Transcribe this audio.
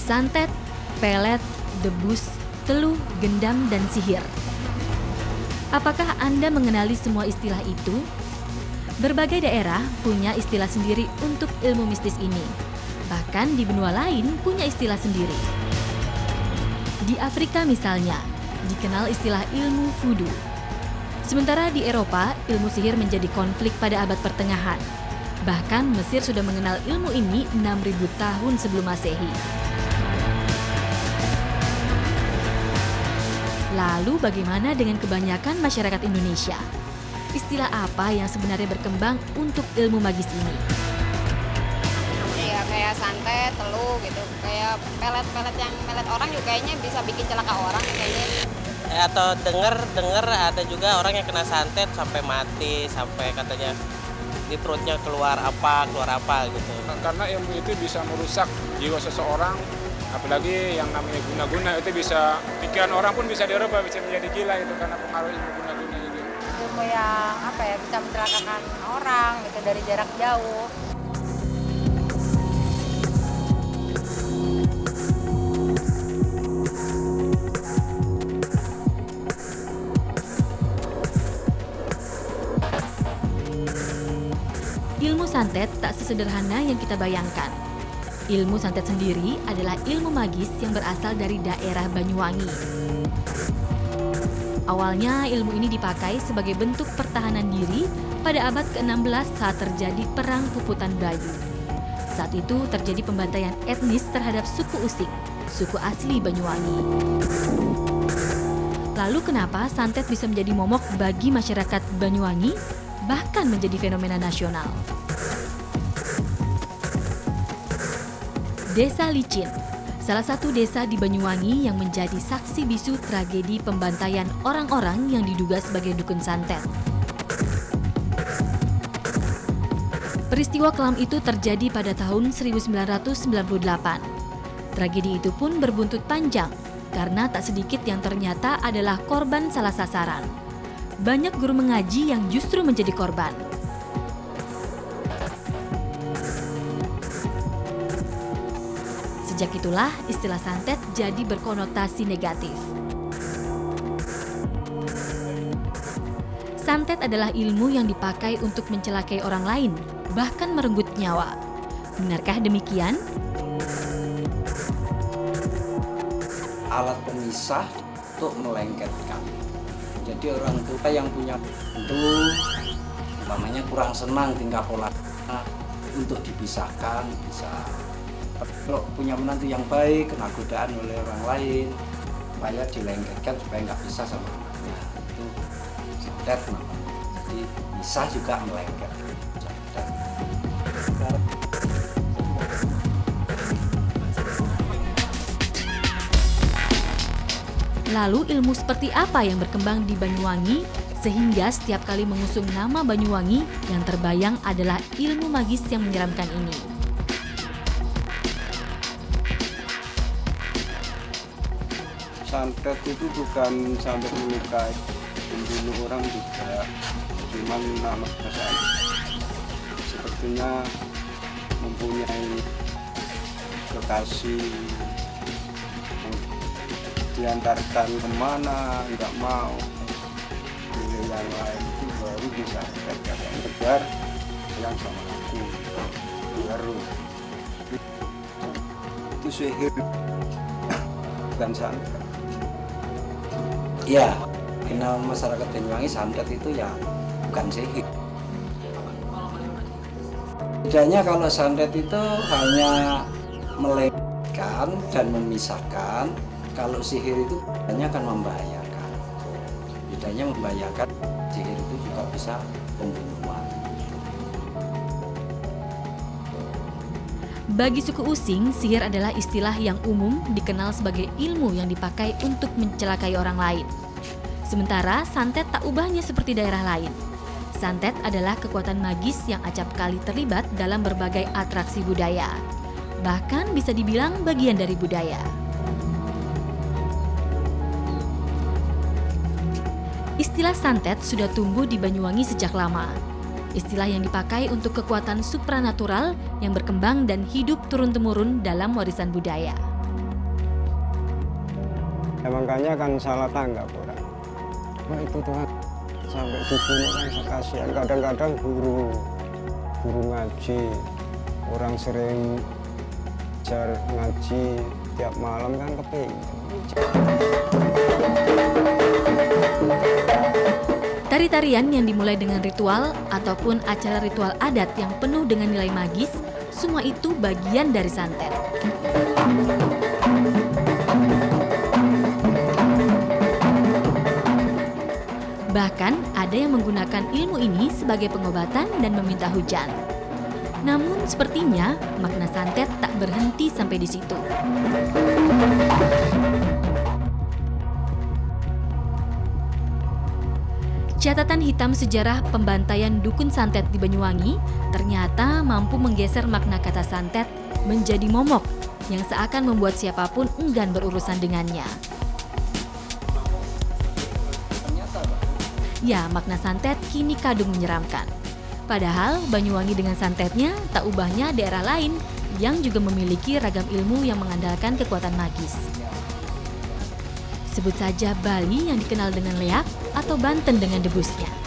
Santet, pelet, debus, teluh, gendam, dan sihir. Apakah Anda mengenali semua istilah itu? Berbagai daerah punya istilah sendiri untuk ilmu mistis ini. Bahkan di benua lain punya istilah sendiri. Di Afrika misalnya, dikenal istilah ilmu voodoo. Sementara di Eropa, ilmu sihir menjadi konflik pada abad pertengahan. Bahkan Mesir sudah mengenal ilmu ini 6.000 tahun sebelum Masehi. Lalu bagaimana dengan kebanyakan masyarakat Indonesia? Istilah apa yang sebenarnya berkembang untuk ilmu magis ini? Iya, kayak santet, teluh gitu. Kayak pelet-pelet yang melet orang juga kayaknya bisa bikin celaka orang kayaknya. Atau dengar ada juga orang yang kena santet sampai mati, sampai katanya di perutnya keluar apa gitu. Karena ilmu itu bisa merusak jiwa seseorang, apalagi yang namanya guna-guna itu bisa, pikiran orang pun bisa dirubah, bisa menjadi gila itu karena pengaruh ilmu guna-guna itu. Ilmu yang bisa mencelakakan orang gitu dari jarak jauh. Ilmu santet tak sesederhana yang kita bayangkan. Ilmu santet sendiri adalah ilmu magis yang berasal dari daerah Banyuwangi. Awalnya ilmu ini dipakai sebagai bentuk pertahanan diri pada abad ke-16 saat terjadi Perang Puputan Bayu. Saat itu terjadi pembantaian etnis terhadap suku Usik, suku asli Banyuwangi. Lalu kenapa santet bisa menjadi momok bagi masyarakat Banyuwangi, bahkan menjadi fenomena nasional? Desa Licin, salah satu desa di Banyuwangi yang menjadi saksi bisu tragedi pembantaian orang-orang yang diduga sebagai dukun santet. Peristiwa kelam itu terjadi pada tahun 1998. Tragedi itu pun berbuntut panjang karena tak sedikit yang ternyata adalah korban salah sasaran. Banyak guru mengaji yang justru menjadi korban. Sejak itulah istilah santet jadi berkonotasi negatif. Santet adalah ilmu yang dipakai untuk mencelakai orang lain, bahkan merenggut nyawa. Benarkah demikian? Alat pemisah untuk melengketkan. Jadi orang tua yang punya itu umpamanya kurang senang tingkah pola untuk dipisahkan, bisa kalau punya menantu yang baik kena godaan oleh orang lain supaya dilengketkan supaya nggak bisa sama anaknya, itu santet namanya. Jadi bisa juga melengket santet. Lalu ilmu seperti apa yang berkembang di Banyuwangi sehingga setiap kali mengusung nama Banyuwangi yang terbayang adalah ilmu magis yang menyeramkan ini? Santet itu bukan santet melukai, membunuh orang juga, cuman nama santet sepertinya mempunyai kekasih, diantarkan kemana nggak mau, pilih yang lain itu baru bisa yang tegar yang sama aku baru itu sihir bukan santet. Ya, kenal masyarakat Banyuwangi santet itu ya bukan sihir. Bedanya kalau santet itu hanya melengketkan dan memisahkan, kalau sihir itu hanya akan membahayakan. Bedanya membahayakan, sihir itu juga bisa pembunuhan. Bagi suku Using, sihir adalah istilah yang umum dikenal sebagai ilmu yang dipakai untuk mencelakai orang lain. Sementara santet tak ubahnya seperti daerah lain. Santet adalah kekuatan magis yang acap kali terlibat dalam berbagai atraksi budaya. Bahkan bisa dibilang bagian dari budaya. Istilah santet sudah tumbuh di Banyuwangi sejak lama. Istilah yang dipakai untuk kekuatan supranatural yang berkembang dan hidup turun-temurun dalam warisan budaya. Ya, makanya kan salah tanggap orang. Wah itu Tuhan sampai dibunuh kan kasihan. Kadang-kadang guru ngaji, orang sering belajar ngaji tiap malam kan kepingin. Tari-tarian yang dimulai dengan ritual ataupun acara ritual adat yang penuh dengan nilai magis, semua itu bagian dari santet. Bahkan ada yang menggunakan ilmu ini sebagai pengobatan dan meminta hujan. Namun sepertinya makna santet tak berhenti sampai di situ. Catatan hitam sejarah pembantaian dukun santet di Banyuwangi ternyata mampu menggeser makna kata santet menjadi momok yang seakan membuat siapapun enggan berurusan dengannya. Ya, makna santet kini kadung menyeramkan. Padahal Banyuwangi dengan santetnya tak ubahnya daerah lain yang juga memiliki ragam ilmu yang mengandalkan kekuatan magis. Sebut saja Bali yang dikenal dengan leak atau Banten dengan debusnya.